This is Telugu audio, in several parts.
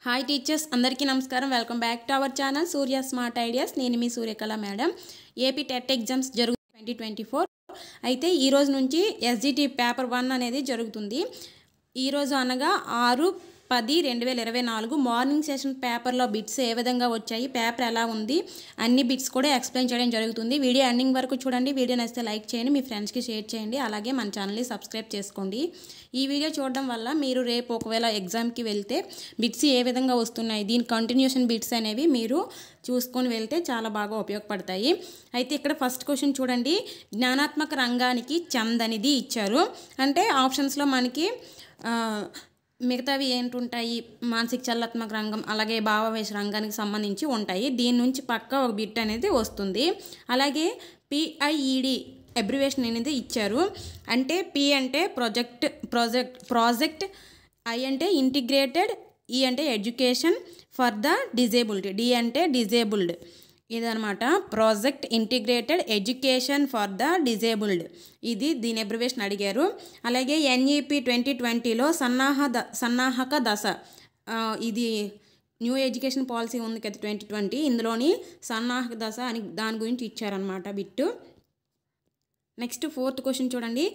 హాయ్ టీచర్స్ అందరికీ నమస్కారం. Welcome back to our channel Surya smart ideas. నేను మీ Suryakala madam. AP TET exams జరుగుతుంది 2024. అయితే ఈ రోజు నుంచి ఎస్జిటి పేపర్ 1 అనేది జరుగుతుంది. ఈరోజు అనగా 6/10/2024 మార్నింగ్ సెషన్ పేపర్లో బిట్స్ ఏ విధంగా వచ్చాయి, పేపర్ ఎలా ఉంది, అన్ని బిట్స్ కూడా ఎక్స్ప్లెయిన్ చేయడం జరుగుతుంది. వీడియో ఎండింగ్ వరకు చూడండి. వీడియో నచ్చితే లైక్ చేయండి, మీ ఫ్రెండ్స్కి షేర్ చేయండి, అలాగే మన ఛానల్ని సబ్స్క్రైబ్ చేసుకోండి. ఈ వీడియో చూడడం వల్ల మీరు రేపు ఒకవేళ ఎగ్జామ్కి వెళ్తే బిట్స్ ఏ విధంగా వస్తున్నాయి, దీని కంటిన్యూషన్ బిట్స్ అనేవి మీరు చూసుకొని వెళ్తే చాలా బాగా ఉపయోగపడతాయి. అయితే ఇక్కడ ఫస్ట్ క్వశ్చన్ చూడండి. జ్ఞానాత్మక రంగానికి చందనిది ఇచ్చారు. అంటే ఆప్షన్స్లో మనకి మిగతావి ఏంటుంటాయి, మానసిక చలనాత్మక రంగం అలాగే భావావేశ రంగానికి సంబంధించి ఉంటాయి. దీని నుంచి పక్క ఒక బిట్ అనేది వస్తుంది. అలాగే PIED అబ్రివేషన్ అనేది ఇచ్చారు. అంటే P అంటే ప్రాజెక్ట్, I అంటే ఇంటిగ్రేటెడ్, E అంటే education for the disabled, D అంటే డిజేబుల్డ్. ఇదనమాట project integrated education for the disabled. ఇది దీని అబ్రివేషన్ అడిగారు. అలాగే NEP 2020లో సన్నాహక దశ, ఇది న్యూ ఎడ్యుకేషన్ పాలసీ ఉంది కదా 2020, ఇందులోని సన్నాహక దశ అని దాని గురించి ఇచ్చారనమాట బిట్టు. నెక్స్ట్ ఫోర్త్ క్వశ్చన్ చూడండి.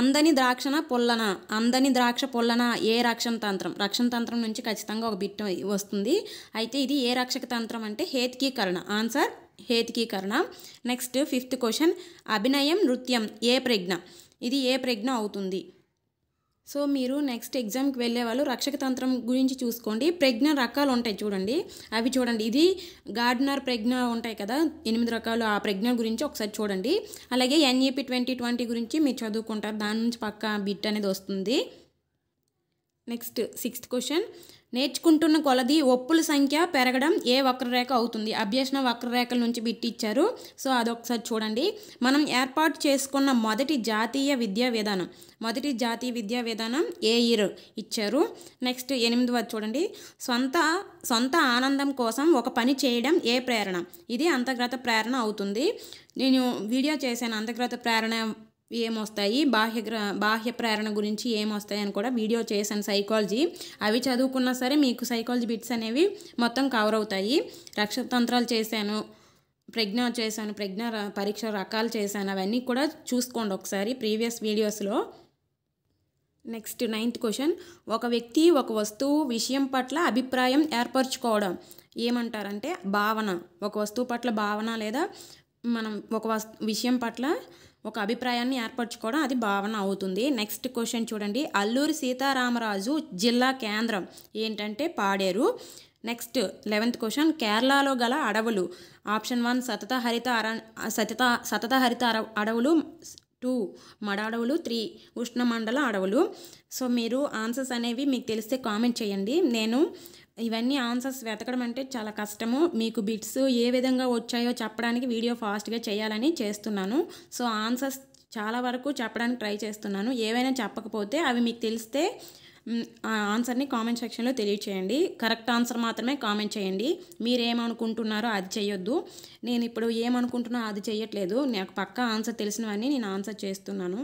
అందని ద్రాక్ష పొల్లన ఏ రక్షణ తంత్రం నుంచి ఖచ్చితంగా ఒక బిట్ వస్తుంది. అయితే ఇది ఏ రక్షక తంత్రం అంటే హేతుకీకరణ. ఆన్సర్ హేతుకీకరణ. Next fifth question. అభినయం నృత్యం ఏ ప్రజ్ఞ, ఇది ఏ ప్రజ్ఞ అవుతుంది. సో మీరు నెక్స్ట్ ఎగ్జామ్కి వెళ్ళే వాళ్ళు రక్షక తంత్రం గురించి చూసుకోండి. ప్రజ్ఞ రకాలు ఉంటాయి చూడండి, అవి చూడండి. ఇది గార్డనర్ ప్రజ్ఞ ఉంటాయి కదా 8 రకాలు, ఆ ప్రజ్ఞ గురించి ఒకసారి చూడండి. అలాగే NEP 2020 గురించి మీరు చదువుకుంటారు, దాని నుంచి పక్క బిట్ అనేది వస్తుంది. Next sixth question. నేర్చుకుంటున్న కొలది ఒప్పుల సంఖ్య పెరగడం ఏ వక్రరేఖ అవుతుంది. అభ్యసన వక్రరేఖల నుంచి బిట్ ఇచ్చారు. సో అదొకసారి చూడండి. మనం ఏర్పాటు చేసుకున్న మొదటి జాతీయ విద్యా విధానం ఏ ఇయర్ ఇచ్చారు. నెక్స్ట్ 8వ చూడండి. సొంత ఆనందం కోసం ఒక పని చేయడం ఏ ప్రేరణ, ఇది అంతర్గత ప్రేరణ అవుతుంది. నేను వీడియో చేశాను అంతర్గత ప్రేరణ ఏమొస్తాయి, బాహ్య ప్రేరణ గురించి ఏమొస్తాయి అని కూడా వీడియో చేశాను, సైకాలజీ. అవి చదువుకున్నా సరే మీకు సైకాలజీ బిట్స్ అనేవి మొత్తం కవర్ అవుతాయి. రక్షక తంత్రాలు చేశాను, ప్రజ్ఞ పరీక్ష రకాలు చేశాను, అవన్నీ కూడా చూసుకోండి ఒకసారి ప్రీవియస్ వీడియోస్లో. Next 9th question. ఒక వ్యక్తి ఒక వస్తువు విషయం పట్ల అభిప్రాయం ఏర్పరచుకోవడం ఏమంటారంటే భావన. ఒక వస్తువు పట్ల భావన లేదా మనం ఒక విషయం పట్ల ఒక అభిప్రాయాన్ని ఏర్పరచుకోవడం, అది భావన అవుతుంది. నెక్స్ట్ క్వశ్చన్ చూడండి. అల్లూరి సీతారామరాజు జిల్లా కేంద్రం ఏంటంటే పాడేరు. Next 11th question. కేరళలో గల అడవులు. ఆప్షన్ 1 సతత హరిత అడవులు, 2 మడ అడవులు, 3 ఉష్ణమండల అడవులు. సో మీరు ఆన్సర్స్ అనేవి మీకు తెలిస్తే కామెంట్ చేయండి. నేను ఇవన్నీ ఆన్సర్స్ వెతకడం అంటే చాలా కష్టము. మీకు బిట్స్ ఏ విధంగా వచ్చాయో చెప్పడానికి వీడియో ఫాస్ట్గా చేయాలని చేస్తున్నాను. సో ఆన్సర్స్ చాలా వరకు చెప్పడానికి ట్రై చేస్తున్నాను. ఏవైనా చెప్పకపోతే అవి మీకు తెలిస్తే ఆ ఆన్సర్ని కామెంట్ సెక్షన్లో తెలియచేయండి. కరెక్ట్ ఆన్సర్ మాత్రమే కామెంట్ చేయండి. మీరు ఏమనుకుంటున్నారో అది చేయొద్దు. నేను ఇప్పుడు ఏమనుకుంటున్నానో అది చేయట్లేదు, నాకు పక్కా ఆన్సర్ తెలిసినవన్నీ నేను ఆన్సర్ చేస్తున్నాను.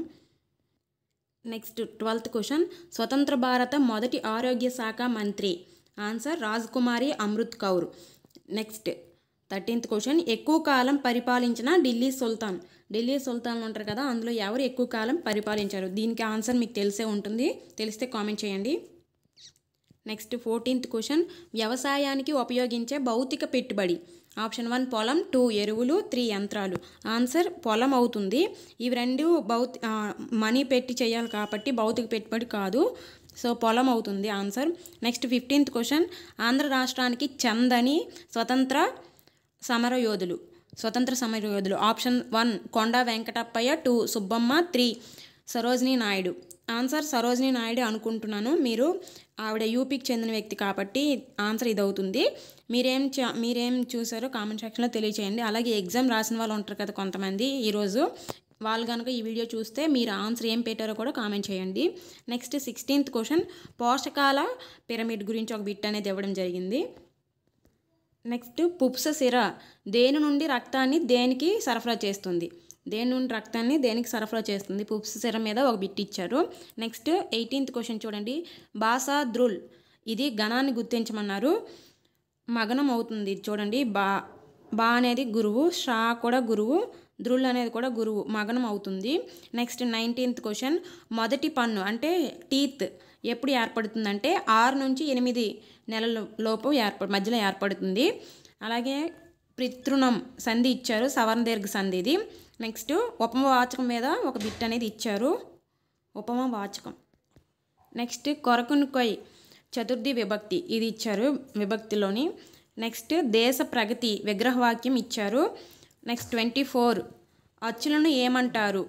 Next 12th question. స్వతంత్ర భారత మొదటి ఆరోగ్య శాఖ మంత్రి. Answer Rajkumari Amrit Kaur. Next 13th question. ఎక్కువ కాలం పరిపాలించిన ఢిల్లీ సుల్తాన్లు ఉంటారు కదా, అందులో ఎవరు ఎక్కువ కాలం పరిపాలించారు. దీనికి ఆన్సర్ మీకు తెలిసే ఉంటుంది, తెలిస్తే కామెంట్ చేయండి. Next 14th question. వ్యవసాయానికి ఉపయోగించే భౌతిక పెట్టుబడి. ఆప్షన్ 1 పొలం, 2 ఎరువులు, 3 యంత్రాలు. ఆన్సర్ పొలం అవుతుంది. ఇవి రెండు మనీ పెట్టి చేయాలి కాబట్టి భౌతిక పెట్టుబడి కాదు, సో పొలం అవుతుంది answer. Next 15th question. Andhra రాష్ట్రానికి చందని స్వతంత్ర సమరయోధులు. ఆప్షన్ 1 కొండా వెంకటప్పయ్య, 2 సుబ్బమ్మ, 3 సరోజినీ నాయుడు. ఆన్సర్ సరోజినీ నాయుడు అనుకుంటున్నాను. మీరు ఆవిడ యూపీకి చెందిన వ్యక్తి కాబట్టి ఆన్సర్ ఇది అవుతుంది. మీరేం చూసారో కామెంట్ సెక్షన్లో తెలియచేయండి. అలాగే ఎగ్జామ్ రాసిన వాళ్ళు ఉంటారు కదా కొంతమంది, ఈరోజు వాళ్ళు కనుక ఈ వీడియో చూస్తే మీరు ఆన్సర్ ఏం పెట్టారో కూడా కామెంట్ చేయండి. Next 16th question. పోషకాల పిరమిడ్ గురించి ఒక బిట్ అనేది ఇవ్వడం జరిగింది. నెక్స్ట్ పుప్స సిర దేని నుండి రక్తాన్ని దేనికి సరఫరా చేస్తుంది. పుప్స సిర మీద ఒక బిట్ ఇచ్చారు. నెక్స్ట్ 18th క్వశ్చన్ చూడండి. బాసా ద్రుల్ ఇది గణాన్ని గుర్తించమన్నారు. మగనం అవుతుంది చూడండి. బా అనేది గురువు, షా కూడా గురువు, ధృల్ అనేది కూడా గురువు, మగనం అవుతుంది. నెక్స్ట్ 19th క్వశ్చన్, మొదటి పన్ను అంటే టీత్ ఎప్పుడు ఏర్పడుతుందంటే 6 నుంచి 8 నెలల లోపు మధ్యలో ఏర్పడుతుంది. అలాగే పితృణం సంధి ఇచ్చారు, సవర్ణ దీర్ఘ సంధి ఇది. నెక్స్ట్ ఉపమవాచకం మీద ఒక బిట్ అనేది ఇచ్చారు, ఉపమవాచకం. నెక్స్ట్ కొరకునుకొయ్ చతుర్థి విభక్తి ఇది ఇచ్చారు విభక్తిలోని. నెక్స్ట్ దేశ ప్రగతి విగ్రహవాక్యం ఇచ్చారు. నెక్స్ట్ 24 అచ్చులను ఏమంటారు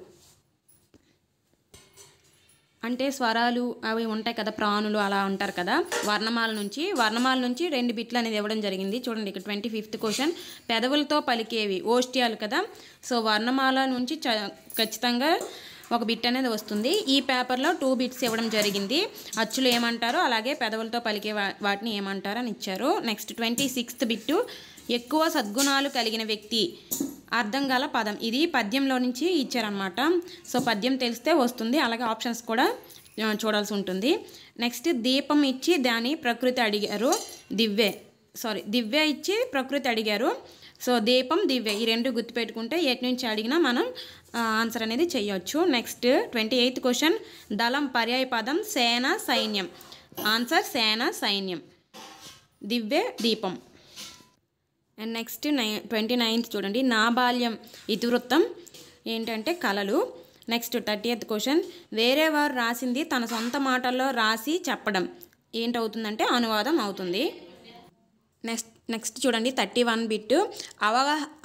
అంటే స్వరాలు అవి ఉంటాయి కదా, ప్రాణులు అలా ఉంటారు కదా. వర్ణమాల నుంచి 2 బిట్లు అనేది ఇవ్వడం జరిగింది. చూడండి ఇక్కడ 25th క్వశ్చన్, పెదవులతో పలికేవి ఓష్ట్యాలు కదా. సో వర్ణమాల నుంచి ఖచ్చితంగా ఒక బిట్ అనేది వస్తుంది. ఈ పేపర్లో 2 బిట్స్ ఇవ్వడం జరిగింది. అచ్చులు ఏమంటారు, అలాగే పెదవులతో పలికే వాటిని ఏమంటారు అని ఇచ్చారు. నెక్స్ట్ 26th బిట్టు, ఎక్కువ సద్గుణాలు కలిగిన వ్యక్తి అర్థం గల పదం. ఇది పద్యంలో నుంచి ఇచ్చారనమాట. సో పద్యం తెలిస్తే వస్తుంది, అలాగే ఆప్షన్స్ కూడా చూడాల్సి ఉంటుంది. నెక్స్ట్ దీపం ఇచ్చి దాని ప్రకృతి అడిగారు, దివ్య ఇచ్చి ప్రకృతి అడిగారు. సో దీపం దివ్య ఈ 2 గుర్తుపెట్టుకుంటే ఎటు నుంచి అడిగినా మనం ఆన్సర్ అనేది చేయొచ్చు. నెక్స్ట్ 28th క్వశ్చన్, దళం పర్యాయ పదం సేన సైన్యం. ఆన్సర్ సేన సైన్యం, దివ్య దీపం. అండ్ నెక్స్ట్ 29th చూడండి, నా బాల్యం ఇతివృత్తం ఏంటంటే కళలు. నెక్స్ట్ 30th క్వశ్చన్, వేరే వారు రాసింది తన సొంత మాటల్లో రాసి చెప్పడం ఏంటవుతుందంటే అనువాదం అవుతుంది. నెక్స్ట్ చూడండి 31 బిట్,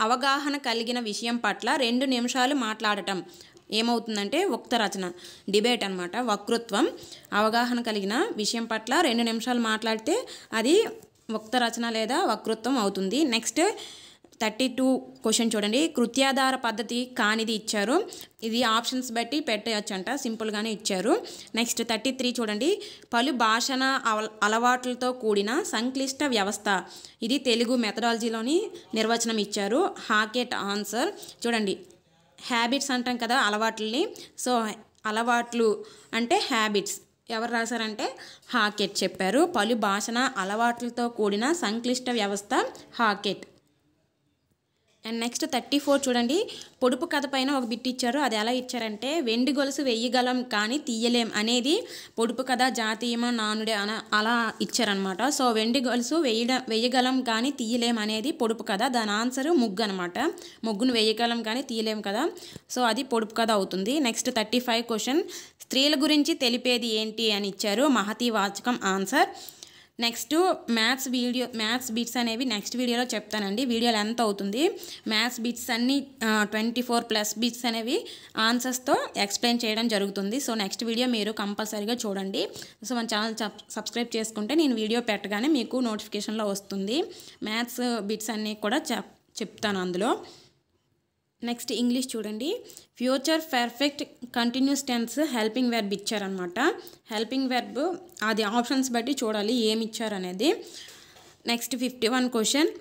అవగాహన కలిగిన విషయం పట్ల 2 నిమిషాలు మాట్లాడటం ఏమవుతుందంటే ఉక్త రచన, డిబేట్ అనమాట, వక్తృత్వం. అవగాహన కలిగిన విషయం పట్ల 2 నిమిషాలు మాట్లాడితే అది ఉక్త రచన లేదా వక్తృత్వం అవుతుంది. నెక్స్ట్ 32 క్వశ్చన్ చూడండి, కృత్యాధార పద్ధతి కానిది ఇచ్చారు. ఇది ఆప్షన్స్ బట్టి పెట్టవచ్చు అంట, సింపుల్గానే ఇచ్చారు. నెక్స్ట్ 33 చూడండి, పలు భాషణ అలవాట్లతో కూడిన సంక్లిష్ట వ్యవస్థ. ఇది తెలుగు మెథడాలజీలోని నిర్వచనం ఇచ్చారు. హాకెట్ ఆన్సర్. చూడండి హ్యాబిట్స్ అంటాం కదా అలవాట్లని, సో అలవాట్లు అంటే హ్యాబిట్స్ ఎవరు రాశారంటే హాకెట్ చెప్పారు. పలు భాషణ అలవాట్లతో కూడిన సంక్లిష్ట వ్యవస్థ హాకెట్. అండ్ నెక్స్ట్ 34 చూడండి, పొడుపు కథ పైన ఒక బిట్ ఇచ్చారు. అది ఎలా ఇచ్చారంటే వెండి గొలుసు వెయ్యగలం కానీ తీయలేం అనేది పొడుపు కథ, జాతీయమో నానుడే అలా ఇచ్చారనమాట. సో వెండి గొలుసు వెయ్యగలం కానీ తీయలేం అనేది పొడుపు కథ, దాని ఆన్సర్ ముగ్గు అనమాట. ముగ్గును వెయ్యగలం కానీ తీయలేం కదా, సో అది పొడుపు కథ అవుతుంది. నెక్స్ట్ 35 క్వశ్చన్, స్త్రీల గురించి తెలిపేది ఏంటి అని ఇచ్చారు. మహతి వాచకం ఆన్సర్. నెక్స్ట్ మ్యాథ్స్ బిట్స్ అనేవి నెక్స్ట్ వీడియోలో చెప్తానండి. వీడియో లెంత్ అవుతుంది. మ్యాథ్స్ బిట్స్ అన్నీ 24+ బిట్స్ అనేవి ఆన్సర్స్తో ఎక్స్ప్లెయిన్ చేయడం జరుగుతుంది. సో నెక్స్ట్ వీడియో మీరు కంపల్సరీగా చూడండి. సో మన ఛానల్ సబ్స్క్రైబ్ చేసుకుంటే నేను వీడియో పెట్టగానే మీకు నోటిఫికేషన్లో వస్తుంది. మ్యాథ్స్ బిట్స్ అన్నీ కూడా చెప్తాను అందులో. నెక్స్ట్ ఇంగ్లీష్ చూడండి, future perfect continuous tense helping verb ఇచ్చారనమాట. హెల్పింగ్ వెర్బ్ అది ఆప్షన్స్ బట్టి చూడాలి ఏమి ఇచ్చారనేది. నెక్స్ట్ 51 క్వశ్చన్,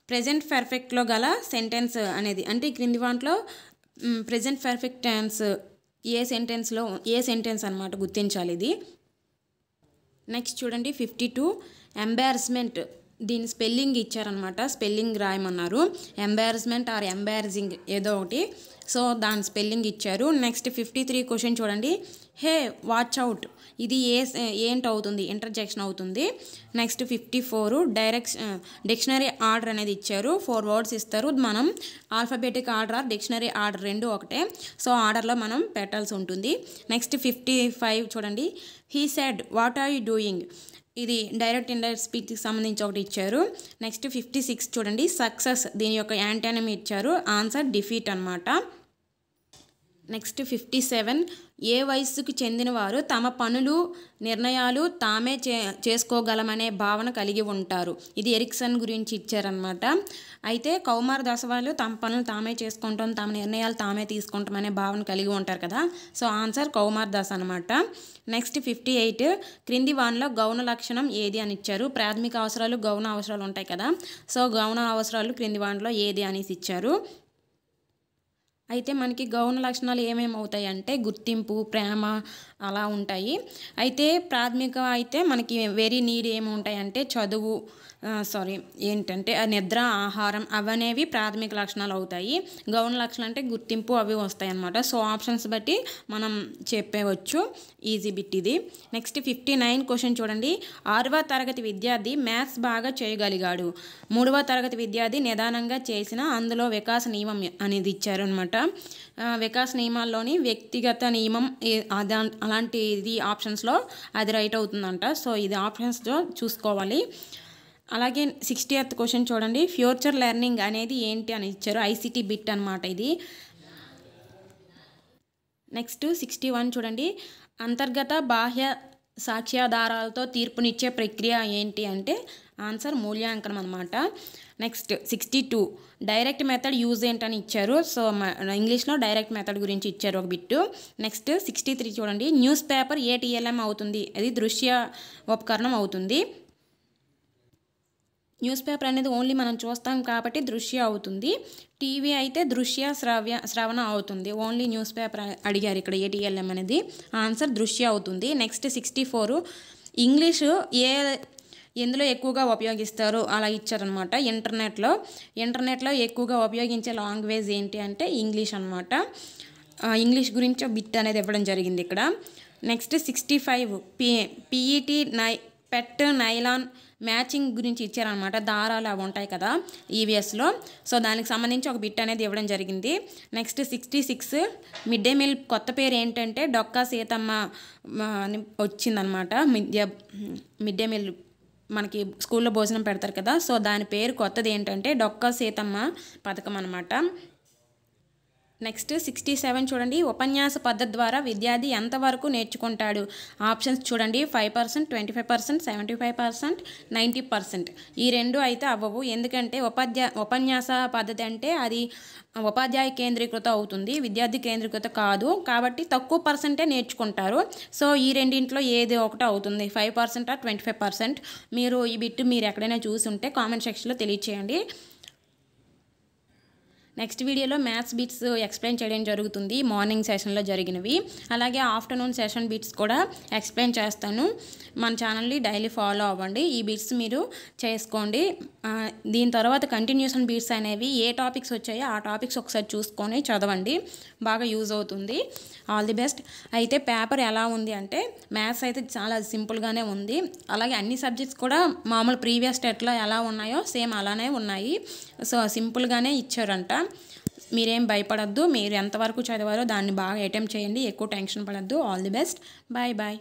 ప్రెజెంట్ పర్ఫెక్ట్లో గల సెంటెన్స్ అనేది అంటే క్రింది వాటిలో ప్రెజెంట్ పర్ఫెక్ట్ టెన్స్ ఏ సెంటెన్స్ అనమాట గుర్తించాలి ఇది. నెక్స్ట్ చూడండి 52 ఎంబారస్మెంట్, దీని స్పెల్లింగ్ ఇచ్చారనమాట, స్పెల్లింగ్ రాయమన్నారు. ఎంబారస్మెంట్ ఆర్ ఎంబారసింగ్ ఏదో ఒకటి, సో దాని స్పెల్లింగ్ ఇచ్చారు. నెక్స్ట్ 53 క్వశ్చన్ చూడండి, హే వాచ్ అవుట్ ఇది ఏంటి అవుతుంది, ఇంటర్జెక్షన్ అవుతుంది. నెక్స్ట్ 54 డిక్షనరీ ఆర్డర్ అనేది ఇచ్చారు. 4 వర్డ్స్ ఇస్తారు, మనం alphabetic order or dictionary order 2 ఒకటే, సో ఆర్డర్లో మనం పెట్టాల్సి ఉంటుంది. నెక్స్ట్ 55 చూడండి, he said what are you doing, ఇది డైరెక్ట్ ఇండైరెక్ట్ స్పీచ్కి సంబంధించి ఒకటి ఇచ్చారు. నెక్స్ట్ 56 చూడండి, సక్సెస్ దీని యొక్క యాంటానిమ్ ఇచ్చారు. ఆన్సర్ డిఫీట్ అనమాట. నెక్స్ట్ 57 ఏ వయస్సుకు చెందిన వారు తమ పనులు నిర్ణయాలు తామే చేసుకోగలమనే భావన కలిగి ఉంటారు. ఇది ఎరిక్సన్ గురించి ఇచ్చారనమాట. అయితే కౌమార దశ వాళ్ళు తమ పనులు తామే చేసుకుంటాం, తమ నిర్ణయాలు తామే తీసుకుంటాం అనే భావన కలిగి ఉంటారు కదా, సో ఆన్సర్ కౌమార దశ అనమాట. నెక్స్ట్ 58 క్రింది వానిలో గౌణ లక్షణం ఏది అని ఇచ్చారు. ప్రాథమిక అవసరాలు గౌణ అవసరాలు ఉంటాయి కదా, సో గౌణ అవసరాలు క్రింది వానిలో ఏది అనేసి ఇచ్చారు. అయితే మనకి గౌణ లక్షణాలు ఏమేమి అవుతాయి అంటే గుర్తింపు, ప్రేమ, అలా ఉంటాయి. అయితే ప్రాథమిక అయితే మనకి వెరీ నీడ్ ఏమి ఉంటాయంటే చదువు, ఏంటంటే నిద్ర, ఆహారం అవనేవి ప్రాథమిక లక్షణాలు అవుతాయి. గౌణ లక్షణాలు అంటే గుర్తింపు అవి వస్తాయి అన్నమాట. సో ఆప్షన్స్ బట్టి మనం చెప్పవచ్చు. ఈజీ బిట్ ఇది. నెక్స్ట్ 59 క్వశ్చన్ చూడండి. 6వ తరగతి విద్యార్థి మ్యాథ్స్ బాగా చేయగలిగాడు. 3వ తరగతి విద్యార్థి నిదానంగా చేసిన అందులో వికాస నియమం అనేది ఇచ్చారు అనమాట. వికాస నియమాల్లోని వ్యక్తిగత నియమం అలాంటిది ఆప్షన్స్లో అది రైట్ అవుతుందంట. సో ఇది ఆప్షన్స్లో చూసుకోవాలి. అలాగే 60th క్వశ్చన్ చూడండి. ఫ్యూచర్ లెర్నింగ్ అనేది ఏంటి అని ఇచ్చారు. ఐసిటీ బిట్ అనమాట ఇది. నెక్స్ట్ 61 చూడండి. అంతర్గత బాహ్య సాక్ష్యాధారాలతో తీర్పునిచ్చే ప్రక్రియ ఏంటి అంటే ఆన్సర్ మూల్యాంకనం అనమాట. నెక్స్ట్ 62 డైరెక్ట్ మెథడ్ యూజ్ ఏంటని ఇచ్చారు. సో ఇంగ్లీష్లో డైరెక్ట్ మెథడ్ గురించి ఇచ్చారు ఒక బిట్టు. నెక్స్ట్ 63 చూడండి. న్యూస్ పేపర్ ATLM అవుతుంది. అది దృశ్య ఉపకరణం అవుతుంది. న్యూస్ పేపర్ అనేది ఓన్లీ మనం చూస్తాం కాబట్టి దృశ్య అవుతుంది. టీవీ అయితే దృశ్య శ్రవణ అవుతుంది. ఓన్లీ న్యూస్ పేపర్ అడిగారు ఇక్కడ. ATLM అనేది ఆన్సర్ దృశ్య అవుతుంది. నెక్స్ట్ 64 ఇంగ్లీషు ఎందులో ఎక్కువగా ఉపయోగిస్తారు అలా ఇచ్చారనమాట. ఇంటర్నెట్లో ఎక్కువగా ఉపయోగించే లాంగ్వేజ్ ఏంటి అంటే ఇంగ్లీష్ అనమాట. ఇంగ్లీష్ గురించి బిట్ అనేది ఇవ్వడం జరిగింది ఇక్కడ. నెక్స్ట్ 65 PET పెట్ నైలాన్ మ్యాచింగ్ గురించి ఇచ్చారనమాట. దారాలు అవి ఉంటాయి కదా EVSలో. సో దానికి సంబంధించి ఒక బిట్ అనేది ఇవ్వడం జరిగింది. నెక్స్ట్ 66 మిడ్ డే మీల్ కొత్త పేరు ఏంటంటే డొక్కా సీతమ్మ అని వచ్చిందనమాట. మిడ్ డే మీల్ మనకి స్కూల్లో భోజనం పెడతారు కదా. సో దాని పేరు కొత్తది ఏంటంటే డొక్కా సీతమ్మ పథకం అనమాట. నెక్స్ట్ 67 చూడండి. ఉపన్యాస పద్ధతి ద్వారా విద్యార్థి ఎంతవరకు నేర్చుకుంటాడు? ఆప్షన్స్ చూడండి. 5%, 25%, 75%, 90%. ఈ రెండు అయితే అవ్వవు. ఎందుకంటే ఉపన్యాస పద్ధతి అంటే అది ఉపాధ్యాయ కేంద్రీకృత అవుతుంది, విద్యార్థి కేంద్రీకృత కాదు. కాబట్టి తక్కువ పర్సెంటే నేర్చుకుంటారు. సో ఈ రెండింటిలో ఏది ఒకటి అవుతుంది, 5% or 25%. మీరు ఈ బిట్ మీరు ఎక్కడైనా చూసి ఉంటే కామెంట్ సెక్షన్లో తెలియచేయండి. నెక్స్ట్ వీడియోలో మ్యాథ్స్ బిట్స్ ఎక్స్ప్లెయిన్ చేయడం జరుగుతుంది. మార్నింగ్ సెషన్లో జరిగినవి, అలాగే ఆఫ్టర్నూన్ సెషన్ బిట్స్ కూడా ఎక్స్ప్లెయిన్ చేస్తాను. మన ఛానల్ని డైలీ ఫాలో అవ్వండి. ఈ బిట్స్ మీరు చేసుకోండి. దీని తర్వాత కంటిన్యూషన్ బిట్స్ అనేవి ఏ టాపిక్స్ వచ్చాయో ఆ టాపిక్స్ ఒకసారి చూసుకొని చదవండి, బాగా యూజ్ అవుతుంది. All the best. అయితే పేపర్ ఎలా ఉంది అంటే మ్యాథ్స్ అయితే చాలా సింపుల్గానే ఉంది. అలాగే అన్ని సబ్జెక్ట్స్ కూడా మామూలు ప్రీవియస్ టెట్లో ఎలా ఉన్నాయో సేమ్ అలానే ఉన్నాయి. సో సింపుల్గానే ఇచ్చారంట. మీరేం భయపడద్దు. మీరు ఎంతవరకు చదివారో దాన్ని బాగా అటెంప్ట్ చేయండి. ఎక్కువ టెన్షన్ పడద్దు. All the best. Bye bye.